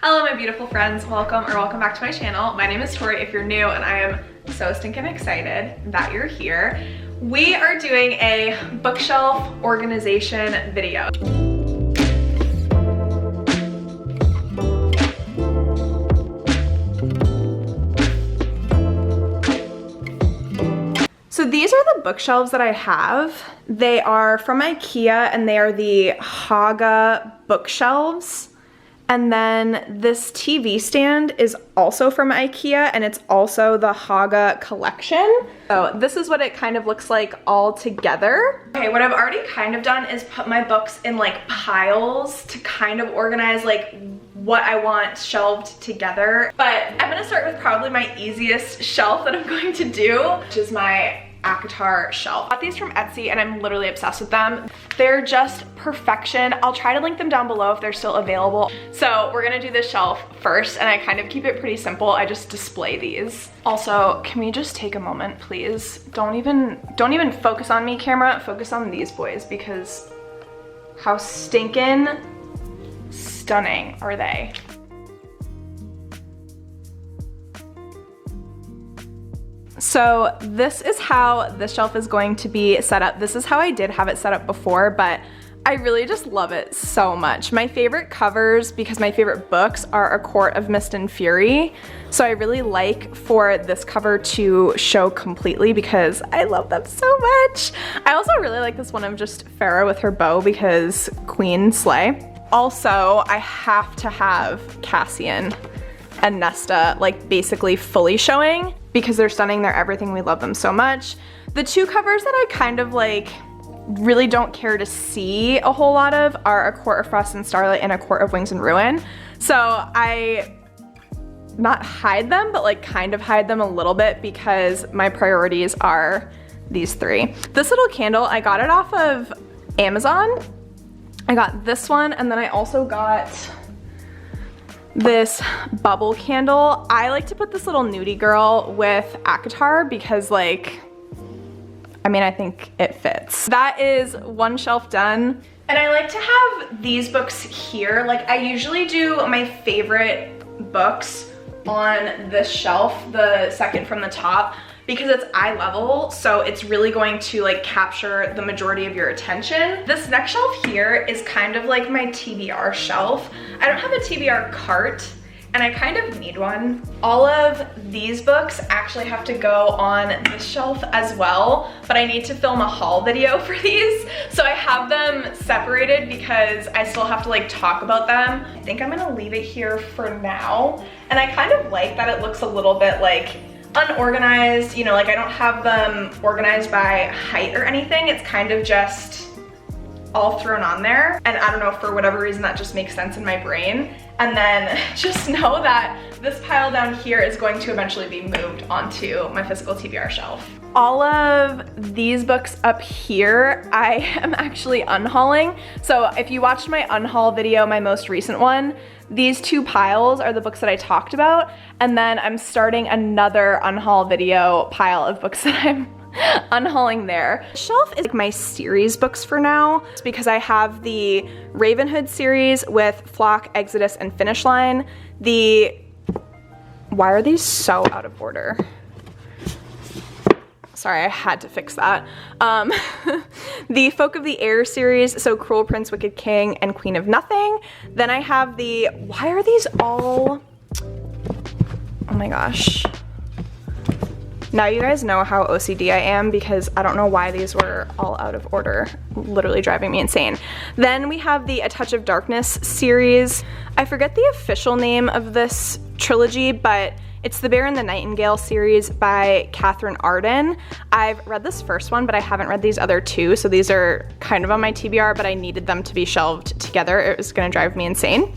Hello my beautiful friends, welcome back to my channel. My name is Tori if you're new, and I am so stinking excited that you're here. We are doing a bookshelf organization video. So these are the bookshelves that I have. They are from IKEA and they are the Haga bookshelves. And then this TV stand is also from IKEA and it's also the Haga collection. So this is what it kind of looks like all together. Okay, what I've already kind of done is put my books in like piles to kind of organize like what I want shelved together. But I'm gonna start with probably my easiest shelf that I'm going to do, which is my ACOTAR shelf. I got these from Etsy and I'm literally obsessed with them. They're just perfection. I'll try to link them down below if they're still available. So we're gonna do this shelf first, and I kind of keep it pretty simple. I just display these. Also, can we just take a moment, please? Don't even focus on me, camera. Focus on these boys, because how stinking stunning are they? So this is how this shelf is going to be set up. This is how I did have it set up before, but I really just love it so much. My favorite covers, because my favorite books, are A Court of Mist and Fury. So I really like for this cover to show completely because I love them so much. I also really like this one of just Farah with her bow because Queen Slay. Also, I have to have Cassian and Nesta like basically fully showing because they're stunning, they're everything, we love them so much. The two covers that I kind of like really don't care to see a whole lot of are A Court of Frost and Starlight and A Court of Wings and Ruin. So I not hide them, but like kind of hide them a little bit because my priorities are these three. This little candle, I got it off of Amazon. I got this one, and then I also got this bubble candle. I like to put this little nudie girl with ACOTAR because like, I mean, I think it fits. That is one shelf done. And I like to have these books here. Like I usually do my favorite books on this shelf, the second from the top, because it's eye level, so it's really going to like capture the majority of your attention. This next shelf here is kind of like my TBR shelf. I don't have a TBR cart, and I kind of need one. All of these books actually have to go on this shelf as well, but I need to film a haul video for these, so I have them separated because I still have to like talk about them. I think I'm gonna leave it here for now, and I kind of like that it looks a little bit like unorganized, you know, like I don't have them organized by height or anything. It's kind of just all thrown on there. And I don't know, for whatever reason, that just makes sense in my brain. And then just know that this pile down here is going to eventually be moved onto my physical TBR shelf. All of these books up here, I am actually unhauling. So if you watched my unhaul video, my most recent one, these two piles are the books that I talked about. And then I'm starting another unhaul video pile of books that I'm unhauling there. The shelf is like my series books for now. It's because I have the Ravenhood series with Flock, Exodus, and Finish Line. Why are these so out of order? Sorry, I had to fix that. The Folk of the Air series, so Cruel Prince, Wicked King, and Queen of Nothing. Then I have why are these all, oh my gosh. Now you guys know how OCD I am because I don't know why these were all out of order, literally driving me insane. Then we have the A Touch of Darkness series. I forget the official name of this trilogy, but it's the Bear and the Nightingale series by Catherine Arden. I've read this first one, but I haven't read these other two, so these are kind of on my TBR, but I needed them to be shelved together. It was gonna drive me insane.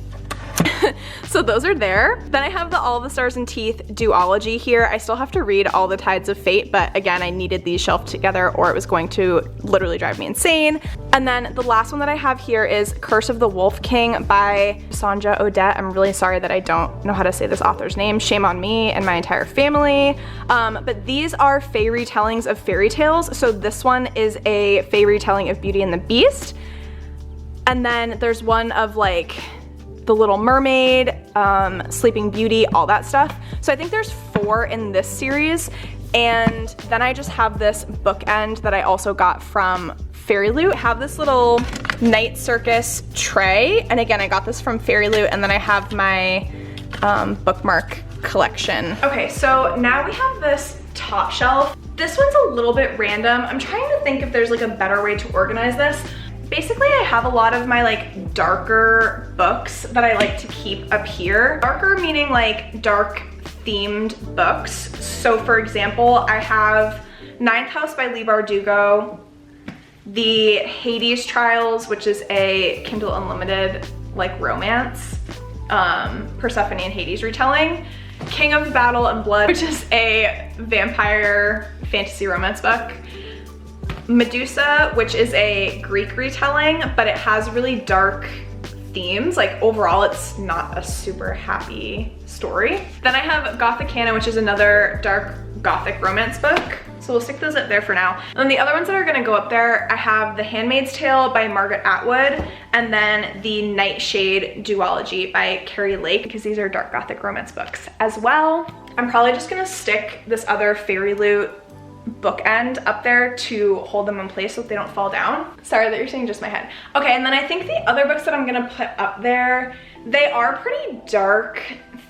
So those are there. Then I have the All the Stars and Teeth duology here. I still have to read All the Tides of Fate, but again, I needed these shelved together or it was going to literally drive me insane. And then the last one that I have here is Curse of the Wolf King by Sanja Odette. I'm really sorry that I don't know how to say this author's name. Shame on me and my entire family. But these are Fae retellings of fairy tales. So this one is a Fae retelling of Beauty and the Beast. And then there's one of like The Little Mermaid, Sleeping Beauty, all that stuff. So I think there's 4 in this series. And then I just have this bookend that I also got from Fairy Loot. I have this little Night Circus tray. And again, I got this from Fairy Loot. And then I have my bookmark collection. Okay, so now we have this top shelf. This one's a little bit random. I'm trying to think if there's like a better way to organize this. Basically, I have a lot of my like darker books that I like to keep up here. Darker meaning like dark themed books. So for example, I have Ninth House by Leigh Bardugo, the Hades Trials, which is a Kindle Unlimited like romance, Persephone and Hades retelling, King of Battle and Blood, which is a vampire fantasy romance book, Medusa, which is a Greek retelling, but it has really dark themes. Like overall, it's not a super happy story. Then I have Gothic Canon, which is another dark Gothic romance book. So we'll stick those up there for now. And then the other ones that are gonna go up there, I have The Handmaid's Tale by Margaret Atwood, and then the Nightshade duology by Carrie Lake, because these are dark Gothic romance books as well. I'm probably just gonna stick this other Fairy Loot bookend up there to hold them in place so that they don't fall down. Sorry that you're seeing just my head. Okay, and then I think the other books that I'm gonna put up there, they are pretty dark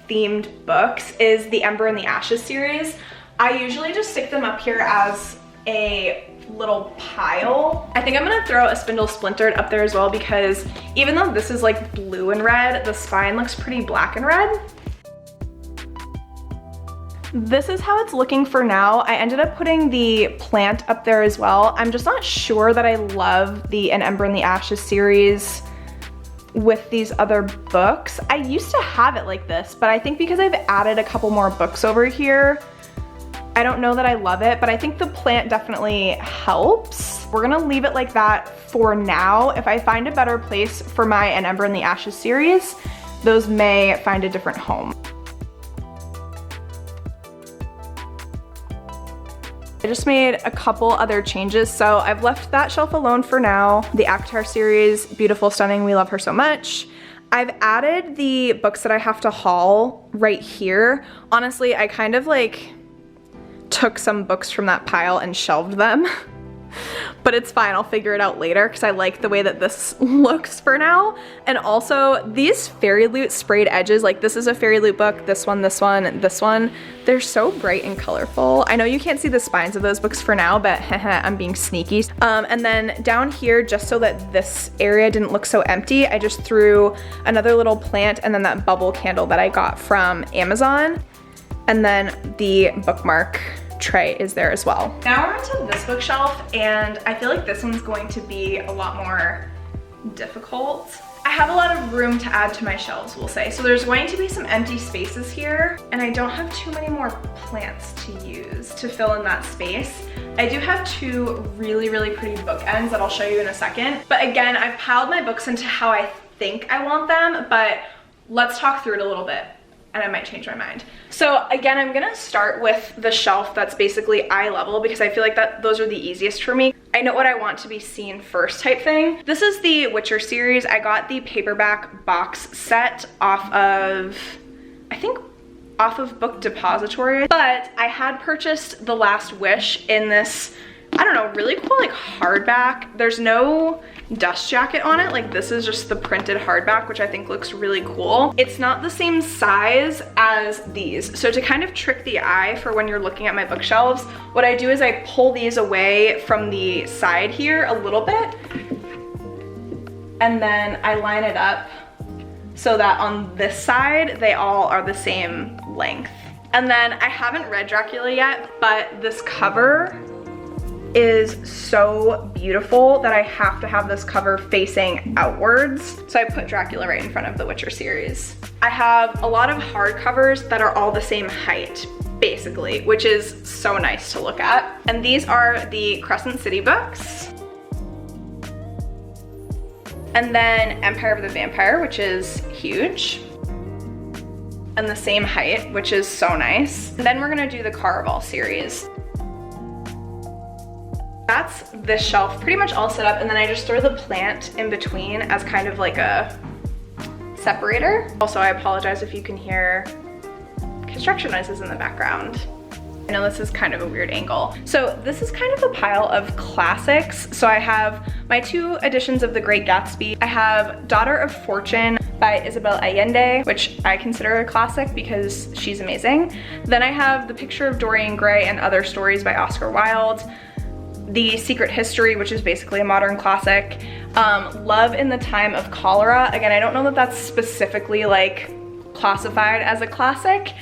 themed books, is the Ember and the Ashes series. I usually just stick them up here as a little pile. I think I'm gonna throw A Spindle Splintered up there as well, because even though this is like blue and red, the spine looks pretty black and red. This is how it's looking for now. I ended up putting the plant up there as well. I'm just not sure that I love the An Ember and the Ashes series with these other books. I used to have it like this, but I think because I've added a couple more books over here, I don't know that I love it, but I think the plant definitely helps. We're gonna leave it like that for now. If I find a better place for my An Ember and the Ashes series, those may find a different home. I just made a couple other changes, so I've left that shelf alone for now. The ACOTAR series, beautiful, stunning, we love her so much. I've added the books that I have to haul right here. Honestly, I kind of like took some books from that pile and shelved them. But it's fine, I'll figure it out later because I like the way that this looks for now. And also these Fairy Loot sprayed edges, like this is a Fairy Loot book, this one, this one, this one. They're so bright and colorful. I know you can't see the spines of those books for now, but I'm being sneaky. And then down here, just so that this area didn't look so empty, I just threw another little plant and then that bubble candle that I got from Amazon. And then the bookmark tray is there as well. Now we're onto this bookshelf, and I feel like this one's going to be a lot more difficult. I have a lot of room to add to my shelves, we'll say. So there's going to be some empty spaces here, and I don't have too many more plants to use to fill in that space. I do have 2 really, really pretty bookends that I'll show you in a second. But again, I've piled my books into how I think I want them, but let's talk through it a little bit, and I might change my mind. So again, I'm gonna start with the shelf that's basically eye level because I feel like that those are the easiest for me. I know what I want to be seen first type thing. This is the Witcher series. I got the paperback box set off of, I think, off of Book Depository, but I had purchased The Last Wish in this, I don't know, really cool like hardback. There's no dust jacket on it, like this is just the printed hardback, which I think looks really cool. It's not the same size as these, so to kind of trick the eye for when you're looking at my bookshelves, what I do is I pull these away from the side here a little bit, and then I line it up so that on this side they all are the same length. And then I haven't read Dracula yet, but this cover is so beautiful that I have to have this cover facing outwards. So I put Dracula right in front of the Witcher series. I have a lot of hardcovers that are all the same height, basically, which is so nice to look at. And these are the Crescent City books. And then Empire of the Vampire, which is huge. And the same height, which is so nice. And then we're gonna do the Caraval series. That's this shelf pretty much all set up, and then I just throw the plant in between as kind of like a separator. Also, I apologize if you can hear construction noises in the background. I know this is kind of a weird angle. So this is kind of a pile of classics. So I have my 2 editions of The Great Gatsby. I have Daughter of Fortune by Isabel Allende, which I consider a classic because she's amazing. Then I have The Picture of Dorian Gray and Other Stories by Oscar Wilde. The Secret History, which is basically a modern classic. Love in the Time of Cholera. Again, I don't know that that's specifically like classified as a classic.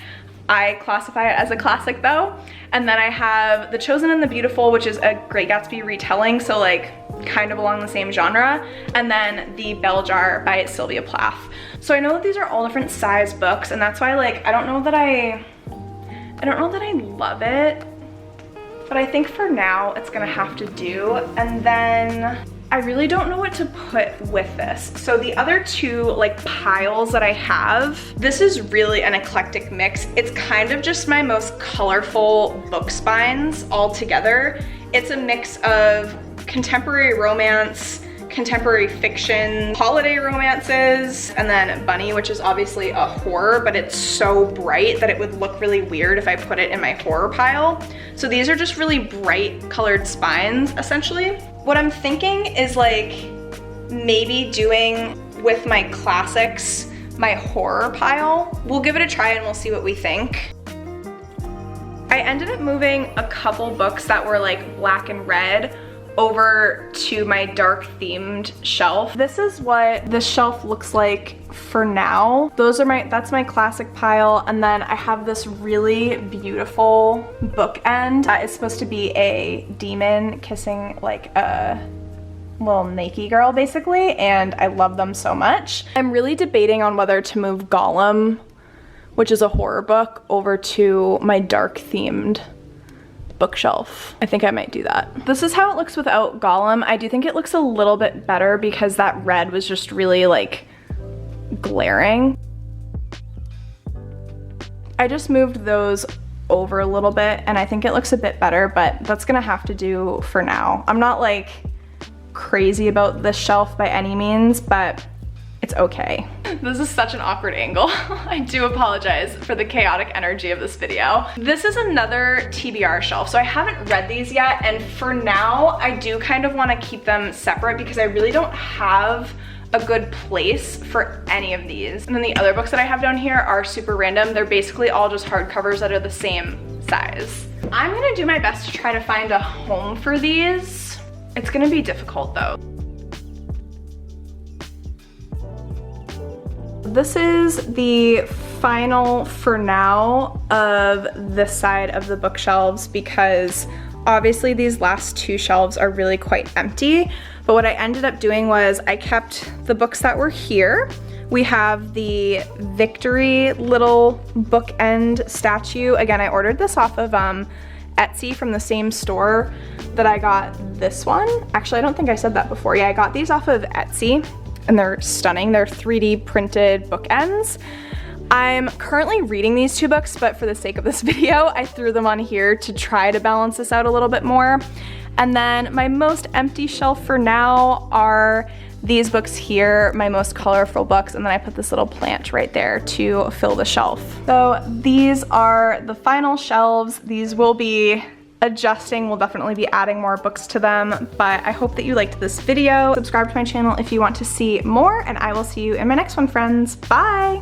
I classify it as a classic though. And then I have The Chosen and the Beautiful, which is a Great Gatsby retelling, so like kind of along the same genre. And then The Bell Jar by Sylvia Plath. So I know that these are all different size books, and that's why like I don't know that I love it, but I think for now it's gonna have to do. And then I really don't know what to put with this. So the other 2 like piles that I have, this is really an eclectic mix. It's kind of just my most colorful book spines all together. It's a mix of contemporary romance, contemporary fiction, holiday romances, and then Bunny, which is obviously a horror, but it's so bright that it would look really weird if I put it in my horror pile. So these are just really bright colored spines, essentially. What I'm thinking is like maybe doing with my classics, my horror pile. We'll give it a try and we'll see what we think. I ended up moving a couple books that were like black and red over to my dark themed shelf. This is what this shelf looks like for now. That's my classic pile, and then I have this really beautiful bookend that is supposed to be a demon kissing like a little naked girl basically, and I love them so much. I'm really debating on whether to move Gollum, which is a horror book, over to my dark themed bookshelf. I think I might do that. This is how it looks without Gollum. I do think it looks a little bit better because that red was just really like glaring. I just moved those over a little bit and I think it looks a bit better, but that's gonna have to do for now. I'm not like crazy about this shelf by any means, but it's okay. This is such an awkward angle. I do apologize for the chaotic energy of this video. This is another TBR shelf. So I haven't read these yet, and for now, I do kind of want to keep them separate because I really don't have a good place for any of these. And then the other books that I have down here are super random. They're basically all just hardcovers that are the same size. I'm gonna do my best to try to find a home for these. It's gonna be difficult though. This is the final, for now, of this side of the bookshelves because obviously these last 2 shelves are really quite empty. But what I ended up doing was I kept the books that were here. We have the Victory little bookend statue. Again, I ordered this off of Etsy from the same store that I got this one. Actually, I don't think I said that before. Yeah, I got these off of Etsy. And they're stunning. They're 3D printed bookends. I'm currently reading these 2 books, but for the sake of this video, I threw them on here to try to balance this out a little bit more. And then my most empty shelf for now are these books here, my most colorful books, and then I put this little plant right there to fill the shelf. So these are the final shelves. These will be adjusting. We'll definitely be adding more books to them, but I hope that you liked this video. Subscribe to my channel if you want to see more, and I will see you in my next one, friends. Bye!